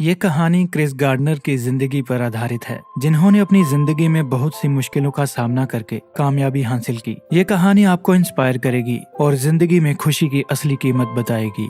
ये कहानी Chris gardener की जिंदगी पर आधारित है, जिन्होंने अपनी जिंदगी में बहुत सी मुश्किलों का सामना करके कामयाबी हासिल की। ये कहानी आपको इंस्पायर करेगी और जिंदगी में खुशी की असली कीमत बताएगी।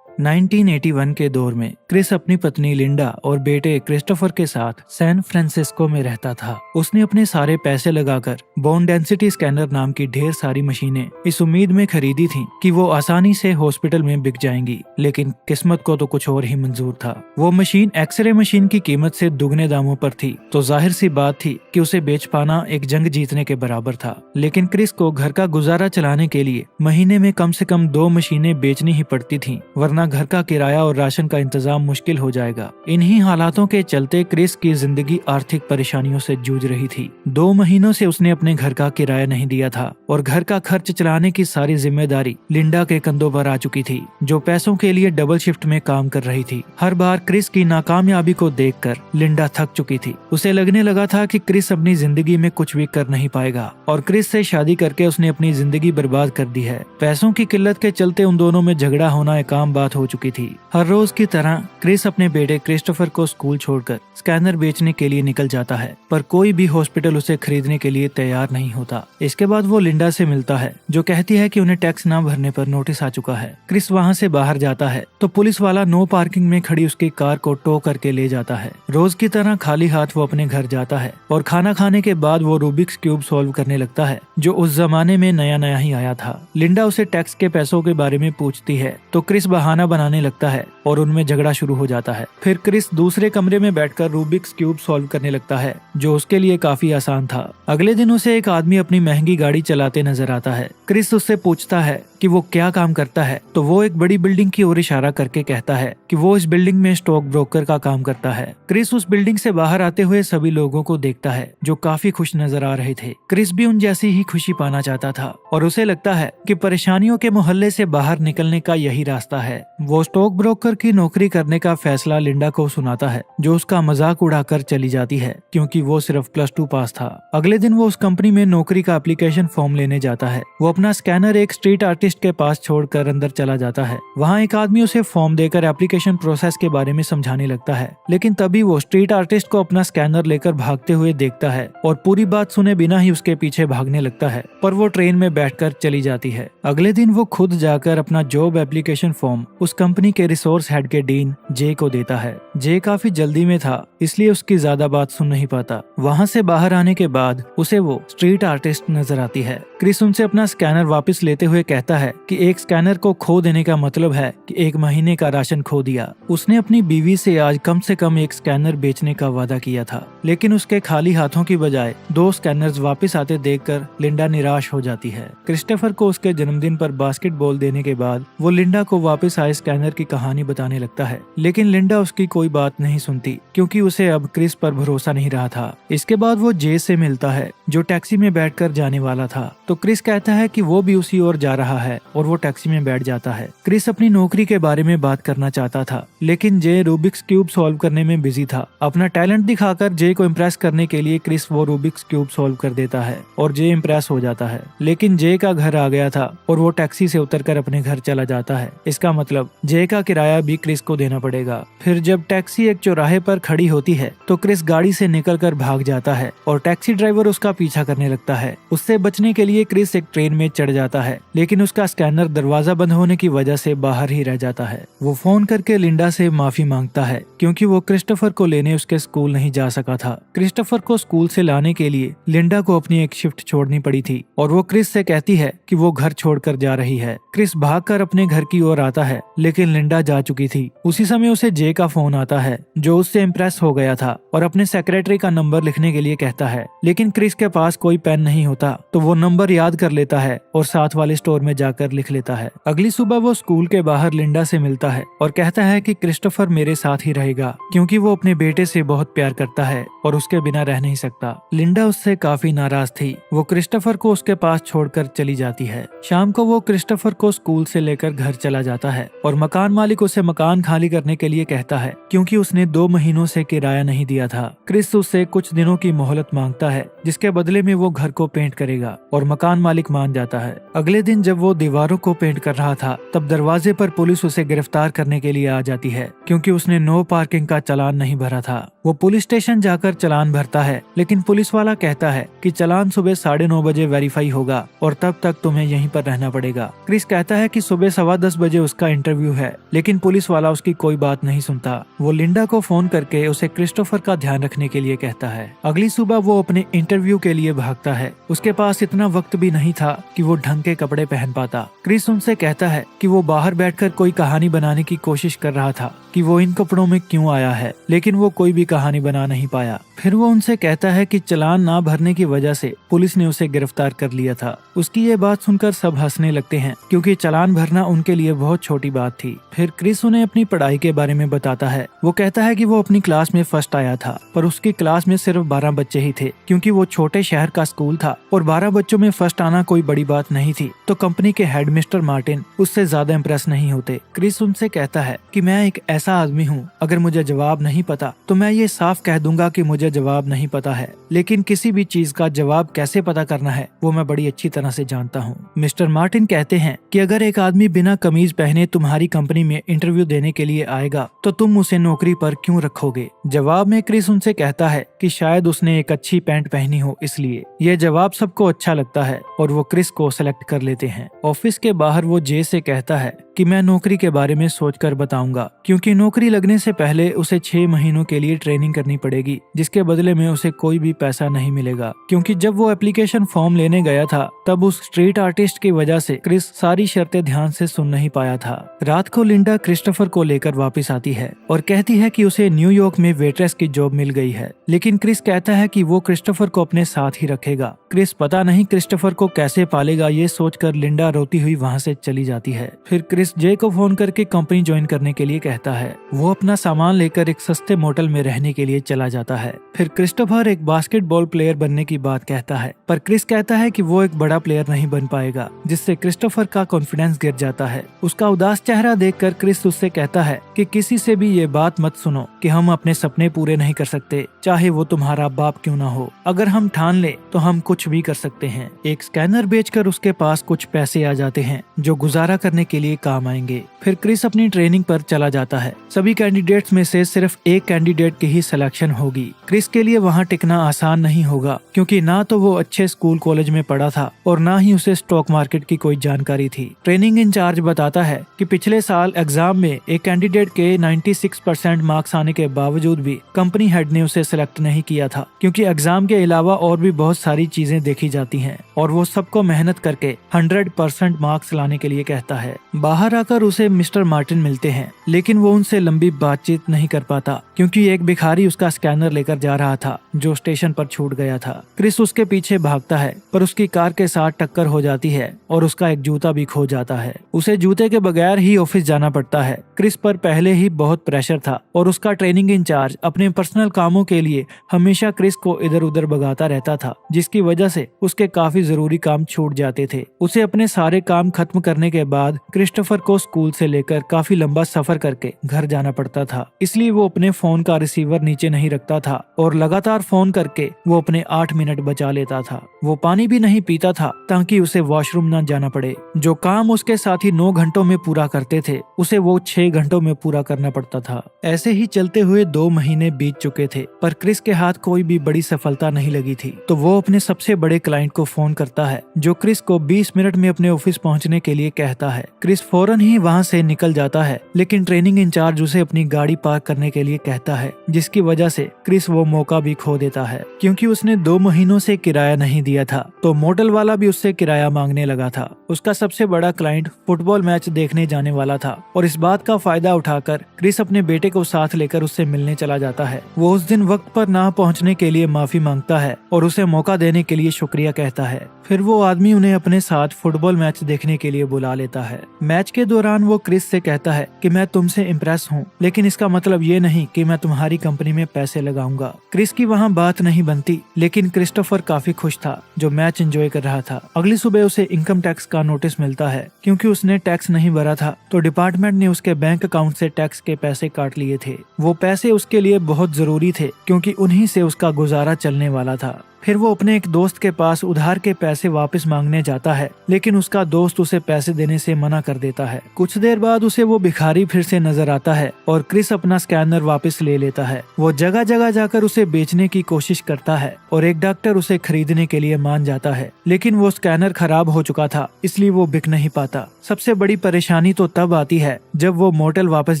1981 के दौर में क्रिस अपनी पत्नी लिंडा और बेटे क्रिस्टोफर के साथ सैन फ्रांसिस्को में रहता था। उसने अपने सारे पैसे लगाकर बोन डेंसिटी स्कैनर नाम की ढेर सारी मशीनें इस उम्मीद में खरीदी थीं कि वो आसानी से हॉस्पिटल में बिक जाएंगी, लेकिन किस्मत को तो कुछ और ही मंजूर था। वो मशीन एक्सरे मशीन की कीमत से दुगने दामों पर थी, तो जाहिर सी बात थी कि उसे बेच पाना एक जंग जीतने के बराबर था। लेकिन क्रिस को घर का गुजारा चलाने के लिए महीने में कम से कम 2 मशीनें बेचनी ही पड़ती थीं, वरना घर का किराया और राशन का इंतजाम मुश्किल हो जाएगा। इन्हीं हालातों के चलते क्रिस की जिंदगी आर्थिक परेशानियों से जूझ रही थी। 2 महीनों से उसने अपने घर का किराया नहीं दिया था और घर का खर्च चलाने की सारी जिम्मेदारी लिंडा के कंधों पर आ चुकी थी, जो पैसों के लिए डबल शिफ्ट में काम कर रही थी। हर बार क्रिस की नाकामयाबी को देखकर लिंडा थक चुकी थी। उसे लगने लगा था कि क्रिस अपनी जिंदगी में कुछ भी कर नहीं पाएगा और क्रिस से शादी करके उसने अपनी जिंदगी बर्बाद कर दी है। पैसों की किल्लत के चलते उन दोनों में झगड़ा होना एक आम बात हो चुकी थी। हर रोज की तरह क्रिस अपने बेटे क्रिस्टोफर को स्कूल छोड़कर स्कैनर बेचने के लिए निकल जाता है, पर कोई भी हॉस्पिटल उसे खरीदने के लिए तैयार नहीं होता। इसके बाद वो लिंडा से मिलता है, जो कहती है कि उन्हें टैक्स न भरने पर नोटिस आ चुका है। क्रिस वहाँ से बाहर जाता है तो पुलिस वाला नो पार्किंग में खड़ी उसकी कार को टो करके ले जाता है। रोज की तरह खाली हाथ वो अपने घर जाता है और खाना खाने के बाद वो रूबिक्स क्यूब सॉल्व करने लगता है, जो उस जमाने में नया नया ही आया था। लिंडा उसे टैक्स के पैसों के बारे में पूछती है तो क्रिस बहाना बनाने लगता है और उनमें झगड़ा शुरू हो जाता है। फिर क्रिस दूसरे कमरे में बैठकर रूबिक्स क्यूब सॉल्व करने लगता है, जो उसके लिए काफी आसान था। अगले दिन उसे एक आदमी अपनी महंगी गाड़ी चलाते नजर आता है। क्रिस उससे पूछता है कि वो क्या काम करता है, तो वो एक बड़ी बिल्डिंग की ओर इशारा करके कहता है कि वो इस बिल्डिंग में स्टॉक ब्रोकर का काम करता है। क्रिस उस बिल्डिंग से बाहर आते हुए सभी लोगों को देखता है, जो काफी खुश नजर आ रहे थे। क्रिस भी उन जैसी ही खुशी पाना चाहता था और उसे लगता है कि परेशानियों के मोहल्ले से बाहर निकलने का यही रास्ता है। वो स्टॉक ब्रोकर की नौकरी करने का फैसला लिंडा को सुनाता है, जो उसका मजाक उड़ाकर चली जाती है क्योंकि वो सिर्फ +2 पास था। अगले दिन वो उस कंपनी में नौकरी का एप्लीकेशन फॉर्म लेने जाता है। वो अपना स्कैनर एक स्ट्रीट आर्टिस्ट के पास छोड़कर अंदर चला जाता है। वहाँ एक आदमी उसे फॉर्म देकर एप्लीकेशन प्रोसेस के बारे में समझाने लगता है, लेकिन तभी वो स्ट्रीट आर्टिस्ट को अपना स्कैनर लेकर भागते हुए देखता है और पूरी बात सुने बिना ही उसके पीछे भागने लगता है, पर वो ट्रेन में बैठकर चली जाती है। अगले दिन वो खुद जाकर अपना जॉब एप्लीकेशन फॉर्म उस कंपनी के रिसोर्स हेड के डीन जे को देता है। जे काफी जल्दी में था, इसलिए उसकी ज्यादा बात सुन नहीं पाता। वहाँ से बाहर आने के बाद उसे वो स्ट्रीट आर्टिस्ट नजर आती है। क्रिस उनसे अपना स्कैनर वापस लेते हुए कहता है कि एक स्कैनर को खो देने का मतलब है कि 1 महीने का राशन खो दिया। उसने अपनी बीवी से आज कम से कम एक स्कैनर बेचने का वादा किया था, लेकिन उसके खाली हाथों की बजाय 2 स्कैनर्स वापस आते देखकर लिंडा निराश हो जाती है। क्रिस्टोफर को उसके जन्मदिन पर बास्केटबॉल देने के बाद वो लिंडा को वापस आए स्कैनर की कहानी बताने लगता है, लेकिन लिंडा उसकी कोई बात नहीं सुनती क्योंकि उसे अब क्रिस पर भरोसा नहीं रहा था। इसके बाद वो जे से मिलता है, जो टैक्सी में बैठकर जाने वाला था, तो क्रिस कहता है कि वो भी उसी ओर जा रहा है और वो टैक्सी में बैठ जाता है। क्रिस अपनी नौकरी के बारे में बात करना चाहता था, लेकिन जे रूबिक्स क्यूब सॉल्व करने में बिजी था। अपना टैलेंट दिखाकर जे को इम्प्रेस करने के लिए क्रिस वो रूबिक्स क्यूब सॉल्व कर देता है और जे इम्प्रेस हो जाता है, लेकिन जे का घर आ गया था और वो टैक्सी से उतरकर अपने घर चला जाता है। इसका मतलब जे का किराया भी क्रिस को देना पड़ेगा। फिर जब टैक्सी एक चौराहे पर खड़ी होती है तो क्रिस गाड़ी से निकलकर भाग जाता है और टैक्सी ड्राइवर उसका पीछा करने लगता है। उससे बचने के लिए क्रिस एक ट्रेन में चढ़ जाता है, लेकिन उसका स्कैनर दरवाजा बंद होने की वजह से बाहर ही रह जाता है। वो फोन करके लिंडा से माफी मांगता है क्योंकि वो क्रिस्टोफर को लेने उसके स्कूल नहीं जा सका था। क्रिस्टोफर को स्कूल से लाने के लिए लिंडा को अपनी एक शिफ्ट छोड़नी पड़ी थी और वो क्रिस से कहती है कि वो घर छोड़कर जा रही है। क्रिस भागकर अपने घर की ओर आता है, लेकिन लिंडा जा चुकी थी। उसी समय उसे जे का फोन आता है, जो उससे इम्प्रेस हो गया था और अपने सेक्रेटरी का नंबर लिखने के लिए कहता है, लेकिन क्रिस के पास कोई पेन नहीं होता, तो वो नंबर याद कर लेता है और साथ वाले स्टोर में जाकर लिख लेता है। अगली सुबह वो स्कूल के बाहर लिंडा से मिलता है और कहता है कि क्रिस्टोफर मेरे साथ ही रहेगा क्योंकि वो अपने बेटे से बहुत प्यार करता है और उसके बिना रह नहीं सकता। लिंडा उससे काफी नाराज थी। वो क्रिस्टोफर को उसके पास छोड़कर चली जाती है। शाम को वो क्रिस्टोफर को स्कूल से लेकर घर चला जाता है और मकान मालिक उसे मकान खाली करने के लिए कहता है क्योंकि उसने 2 महीनों से किराया नहीं दिया था। क्रिस उससे कुछ दिनों की मोहलत मांगता है जिसके बदले में वो घर को पेंट करेगा और मकान मालिक मान जाता है। अगले दिन जब वो दीवारों को पेंट कर रहा था तब दरवाजे पर पुलिस उसे गिरफ्तार करने के लिए आ जाती है क्योंकि उसने नो पार्किंग का चालान नहीं भरा था। वो पुलिस स्टेशन जाकर चालान भरता है लेकिन पुलिस वाला कहता है कि चालान सुबह 9:30 बजे वेरीफाई होगा और तब तक तुम्हें यहीं पर रहना पड़ेगा। क्रिस कहता है कि सुबह 10:15 बजे उसका इंटरव्यू है लेकिन पुलिस वाला उसकी कोई बात नहीं सुनता। वो लिंडा को फोन करके उसे क्रिस्टोफर का ध्यान रखने के लिए कहता है। अगली सुबह वो अपने इंटरव्यू के लिए भागता है। उसके पास इतना वक्त भी नहीं था कि वो ढंग के कपड़े पहन पाता। क्रिस उनसे कहता है कि वो बाहर बैठकर कोई कहानी बनाने की कोशिश कर रहा था कि वो इन कपड़ों में क्यों आया है, लेकिन वो कोई भी कहानी बना नहीं पाया। फिर वो उनसे कहता है कि चालान ना भरने की वजह से पुलिस ने उसे गिरफ्तार कर लिया था। उसकी ये बात सुनकर सब हंसने लगते हैं क्योंकि चालान भरना उनके लिए बहुत छोटी बात थी। फिर क्रिस उन्हें अपनी पढ़ाई के बारे में बताता है। वो कहता है कि वो अपनी क्लास में फर्स्ट आया था पर उसकी क्लास में सिर्फ 12 बच्चे ही थे क्योंकि वो छोटे शहर का स्कूल था और 12 बच्चों में फर्स्ट आना कोई बड़ी बात नहीं थी। तो कंपनी के हेड मिस्टर मार्टिन उससे ज्यादा इम्प्रेस नहीं होते। क्रिस उनसे कहता है कि मैं एक ऐसा आदमी हूँ, अगर मुझे जवाब नहीं पता तो मैं ये साफ कह दूंगा कि मुझे जवाब नहीं पता है, लेकिन किसी भी चीज का जवाब कैसे पता करना है वो मैं बड़ी अच्छी तरह से जानता हूँ। मिस्टर मार्टिन कहते हैं कि अगर एक आदमी बिना कमीज पहने तुम्हारी कंपनी में इंटरव्यू देने के लिए आएगा तो तुम उसे नौकरी पर क्यों रखोगे। जवाब में क्रिस उनसे कहता है कि शायद उसने एक अच्छी पैंट पहनी हो इसलिए। यह जवाब सबको अच्छा लगता है और वो क्रिस को सेलेक्ट कर लेते हैं। ऑफिस के बाहर वो जे से कहता है कि मैं नौकरी के बारे में सोचकर बताऊंगा क्योंकि नौकरी लगने से पहले उसे 6 महीनों के लिए ट्रेनिंग करनी पड़ेगी जिसके बदले में उसे कोई भी पैसा नहीं मिलेगा। क्योंकि जब वो एप्लीकेशन फॉर्म लेने गया था तब उस स्ट्रीट आर्टिस्ट की वजह से क्रिस सारी शर्तें ध्यान से सुन नहीं पाया था। रात को लिंडा क्रिस्टोफर को लेकर वापस आती है और कहती है कि उसे न्यूयॉर्क में वेट्रेस की जॉब मिल गई है, लेकिन क्रिस कहता है कि वो क्रिस्टोफर को अपने साथ ही रखेगा। क्रिस पता नहीं क्रिस्टोफर को कैसे पालेगा ये सोचकर लिंडा रोती हुई वहाँ से चली जाती है। फिर क्रिस जे को फोन करके कंपनी ज्वाइन करने के लिए कहता है। वो अपना सामान लेकर एक सस्ते मोटल में रहने के लिए चला जाता है। फिर क्रिस्टोफर एक बास्केटबॉल प्लेयर बनने की बात कहता है पर क्रिस कहता है कि वो एक बड़ा प्लेयर नहीं बन पाएगा, जिससे क्रिस्टोफर का कॉन्फिडेंस गिर जाता है। उसका उदास चेहरा देखकर क्रिस उससे कहता है कि किसी से भी ये बात मत सुनो कि हम अपने सपने पूरे नहीं कर सकते, चाहे वो तुम्हारा बाप क्यों ना हो। अगर हम ठान ले तो हम कुछ भी कर सकते हैं। एक स्कैनर बेचकर उसके पास कुछ पैसे आ जाते हैं जो गुजारा करने के लिए काम आएंगे। फिर क्रिस अपनी ट्रेनिंग पर चला जाता है। सभी कैंडिडेट्स में से सिर्फ एक कैंडिडेट की ही सिलेक्शन होगी। क्रिस के लिए वहाँ टिकना आसान नहीं होगा क्योंकि ना तो वो अच्छे स्कूल कॉलेज में पढ़ा था और ना ही उसे स्टॉक मार्केट की कोई जानकारी थी। ट्रेनिंग इंचार्ज बताता है कि पिछले साल एग्जाम में एक कैंडिडेट के 96% मार्क्स आने के बावजूद भी कंपनी हेड ने उसे सिलेक्ट नहीं किया था क्योंकि एग्जाम के अलावा और भी बहुत सारी चीजें देखी जाती हैं और वो सबको मेहनत करके 100% मार्क्स लाने के लिए कहता है। बाहर आकर उसे मिस्टर मार्टिन मिलते हैं लेकिन वो उनसे लंबी बातचीत नहीं कर पाता क्योंकि एक भिखारी उसका स्कैनर लेकर जा रहा था जो स्टेशन पर छूट गया था। क्रिस उसके पीछे भागता है पर उसकी कार के साथ टक्कर हो जाती है और उसका एक जूता भी खो जाता है। उसे जूते के बगैर ही ऑफिस जाना पड़ता है। क्रिस पर पहले ही बहुत प्रेशर था और उसका ट्रेनिंग इंचार्ज अपने पर्सनल कामों के लिए हमेशा क्रिस को इधर उधर भगाता रहता था, जिसकी वजह से उसके काफी जरूरी काम छूट जाते थे। उसे अपने सारे काम खत्म करने के बाद क्रिस्टोफर को स्कूल से लेकर काफी लंबा सफर करके घर जाना पड़ता था, इसलिए वो अपने फोन का रिसीवर नीचे नहीं रखता था और लगातार फोन करके वो अपने 8 मिनट बचा लेता था। वो पानी भी नहीं पीता था ताकि उसे वॉशरूम न जाना पड़े। जो काम उसके साथी 9 घंटों में पूरा करते थे उसे वो 6 घंटों में पूरा करना पड़ता था। ऐसे ही चलते हुए 2 महीने बीत चुके थे पर क्रिस के हाथ कोई भी बड़ी सफलता नहीं लगी थी। तो वो अपने सबसे बड़े क्लाइंट को फोन करता है जो क्रिस को 20 मिनट में अपने ऑफिस पहुंचने के लिए कहता है। क्रिस फौरन ही वहां से निकल जाता है लेकिन ट्रेनिंग इंचार्ज उसे अपनी गाड़ी पार्क करने के लिए कहता है, जिसकी वजह से क्रिस वो मौका भी खो देता है क्योंकि उसने 2 महीनों से किराया नहीं दिया था तो मोटल वाला भी उससे किराया मांगने लगा था। उसका सबसे बड़ा क्लाइंट फुटबॉल मैच देखने जाने वाला था और इस बात का फायदा उठाकर क्रिस अपने बेटे को साथ लेकर उससे मिलने चला जाता है। वो उस दिन वक्त पर ना पहुंचने के लिए माफी मांगता है और उसे मौका देने के लिए शुक्रिया कहता है। फिर वो आदमी उन्हें अपने साथ फुटबॉल मैच देखने के लिए बुला लेता है। मैच मैच के दौरान वो क्रिस से कहता है कि मैं तुमसे इम्प्रेस हूँ, लेकिन इसका मतलब ये नहीं कि मैं तुम्हारी कंपनी में पैसे लगाऊंगा। क्रिस की वहाँ बात नहीं बनती, लेकिन क्रिस्टोफर काफी खुश था जो मैच एंजॉय कर रहा था। अगली सुबह उसे इनकम टैक्स का नोटिस मिलता है। क्योंकि उसने टैक्स नहीं भरा था तो डिपार्टमेंट ने उसके बैंक अकाउंट से टैक्स के पैसे काट लिए थे। वो पैसे उसके लिए बहुत जरूरी थे क्योंकि उन्हीं से उसका गुजारा चलने वाला था। फिर वो अपने एक दोस्त के पास उधार के पैसे वापस मांगने जाता है, लेकिन उसका दोस्त उसे पैसे देने से मना कर देता है। कुछ देर बाद उसे वो भिखारी फिर से नजर आता है और क्रिस अपना स्कैनर वापस ले लेता है। वो जगह जगह जाकर उसे बेचने की कोशिश करता है और एक डॉक्टर उसे खरीदने के लिए मान जाता है, लेकिन वो स्कैनर खराब हो चुका था, इसलिए वो बिक नहीं पाता। सबसे बड़ी परेशानी तो तब आती है जब वो मोटेल वापस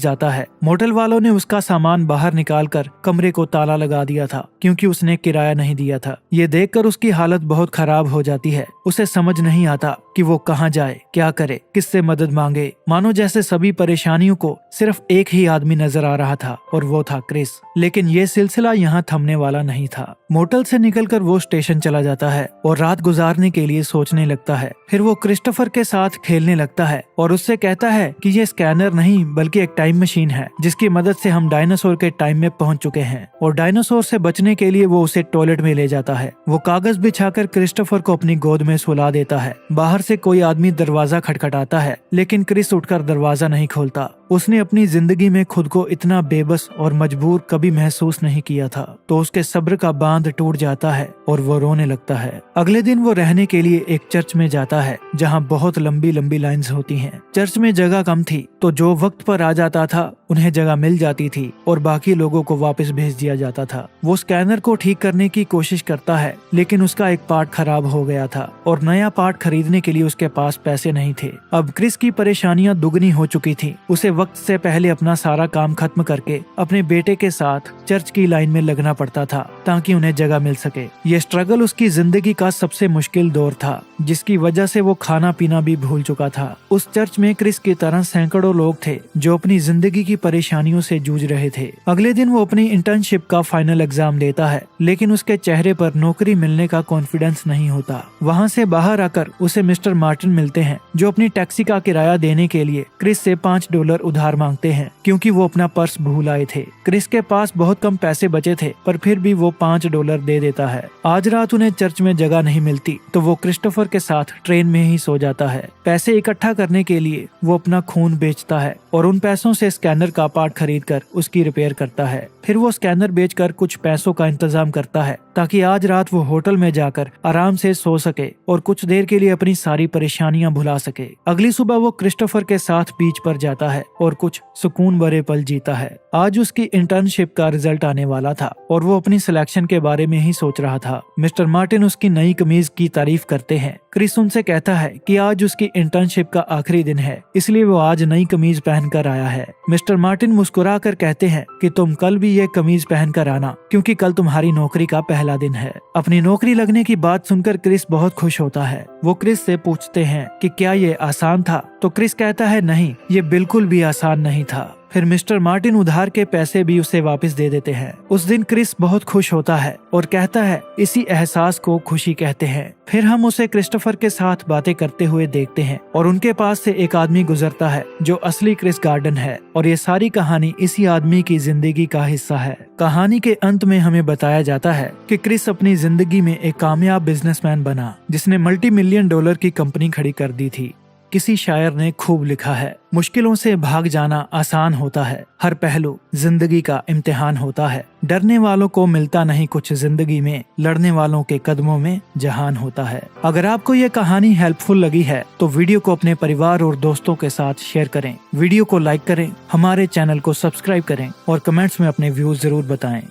जाता है। मोटेल वालों ने उसका सामान बाहर निकाल कर कमरे को ताला लगा दिया था क्योंकि उसने किराया नहीं दिया था। ये देखकर उसकी हालत बहुत खराब हो जाती है। उसे समझ नहीं आता कि वो कहाँ जाए, क्या करे, किससे मदद मांगे। मानो जैसे सभी परेशानियों को सिर्फ एक ही आदमी नजर आ रहा था और वो था क्रिस। लेकिन ये सिलसिला यहाँ थमने वाला नहीं था। मोटेल से निकलकर वो स्टेशन चला जाता है और रात गुजारने के लिए सोचने लगता है। फिर वो क्रिस्टोफर के साथ खेलने लगता है और उससे कहता है कि ये स्कैनर नहीं बल्कि एक टाइम मशीन है जिसकी मदद से हम डायनासोर के टाइम में पहुंच चुके हैं। और डायनासोर से बचने के लिए वो उसे टॉयलेट में ले जाता है। वो कागज बिछाकर क्रिस्टोफर को अपनी गोद में सुला देता है। बाहर से कोई आदमी दरवाजा खटखटाता है, लेकिन क्रिस उठकर दरवाजा नहीं खोलता। उसने अपनी जिंदगी में खुद को इतना बेबस और मजबूर कभी महसूस नहीं किया था। तो उसके सब्र का बांध टूट जाता है और वो रोने लगता है। अगले दिन वो रहने के लिए एक चर्च में जाता है जहाँ बहुत लंबी लंबी लाइंस होती हैं। चर्च में जगह कम थी तो जो वक्त पर आ जाता था उन्हें जगह मिल जाती थी और बाकी लोगों को वापस भेज दिया जाता था। वो स्कैनर को ठीक करने की कोशिश करता है, लेकिन उसका एक पार्ट खराब हो गया था और नया पार्ट खरीदने के लिए उसके पास पैसे नहीं थे। अब क्रिस की परेशानियां दुगनी हो चुकी थी। उसे वक्त से पहले अपना सारा काम खत्म करके अपने बेटे के साथ चर्च की लाइन में लगना पड़ता था ताकि उन्हें जगह मिल सके। ये स्ट्रगल उसकी जिंदगी का सबसे मुश्किल दौर था, जिसकी वजह से वो खाना पीना भी भूल चुका था। उस चर्च में क्रिस की तरह सैकड़ों लोग थे जो अपनी जिंदगी की परेशानियों से जूझ रहे थे। अगले दिन वो अपनी इंटर्नशिप का फाइनल एग्जाम देता है, लेकिन उसके चेहरे पर नौकरी मिलने का कॉन्फिडेंस नहीं होता। वहाँ से बाहर आकर उसे मिस्टर मार्टिन मिलते हैं जो अपनी टैक्सी का किराया देने के लिए क्रिस से $5 उधार मांगते हैं क्योंकि वो अपना पर्स भूल आए थे। क्रिस के पास बहुत कम पैसे बचे थे पर फिर भी वो $5 दे देता है। आज रात उन्हें चर्च में जगह नहीं मिलती तो वो क्रिस्टोफर के साथ ट्रेन में ही सो जाता है। पैसे इकट्ठा करने के लिए वो अपना खून बेचता है और उन पैसों से स्कैनर का पार्ट खरीद कर उसकी रिपेयर करता है। फिर वो स्कैनर बेचकर कुछ पैसों का इंतजाम करता है ताकि आज रात वो होटल में जाकर आराम से सो सके और कुछ देर के लिए अपनी सारी परेशानियां भुला सके। अगली सुबह वो क्रिस्टोफर के साथ बीच पर जाता है और कुछ सुकून भरे पल जीता है। आज उसकी इंटर्नशिप का रिजल्ट आने वाला था और वो अपनी सिलेक्शन के बारे में ही सोच रहा था। मिस्टर मार्टिन उसकी नई कमीज की तारीफ करते हैं। क्रिस उनसे कहता है कि आज उसकी इंटर्नशिप का आखिरी दिन है, इसलिए वो आज नई कमीज पहनकर आया है। मिस्टर मार्टिन मुस्कुरा कर कहते हैं कि तुम कल भी ये कमीज पहनकर आना क्योंकि कल तुम्हारी नौकरी का पहला दिन है। अपनी नौकरी लगने की बात सुनकर क्रिस बहुत खुश होता है। वो क्रिस से पूछते हैं कि क्या ये आसान था, तो क्रिस कहता है नहीं, ये बिल्कुल भी आसान नहीं था। फिर मिस्टर मार्टिन उधार के पैसे भी उसे वापस दे देते हैं। उस दिन क्रिस बहुत खुश होता है और कहता है इसी एहसास को खुशी कहते हैं। फिर हम उसे क्रिस्टोफर के साथ बातें करते हुए देखते हैं और उनके पास से एक आदमी गुजरता है जो असली क्रिस गार्डन है और ये सारी कहानी इसी आदमी की जिंदगी का हिस्सा है। कहानी के अंत में हमें बताया जाता है कि क्रिस अपनी जिंदगी में एक कामयाब बिजनेसमैन बना जिसने $multi-million की कंपनी खड़ी कर दी थी। किसी शायर ने खूब लिखा है, मुश्किलों से भाग जाना आसान होता है, हर पहलू जिंदगी का इम्तिहान होता है। डरने वालों को मिलता नहीं कुछ जिंदगी में, लड़ने वालों के कदमों में जहान होता है। अगर आपको ये कहानी हेल्पफुल लगी है तो वीडियो को अपने परिवार और दोस्तों के साथ शेयर करें, वीडियो को लाइक करें, हमारे चैनल को सब्सक्राइब करें और कमेंट्स में अपने व्यूज जरूर बताएं।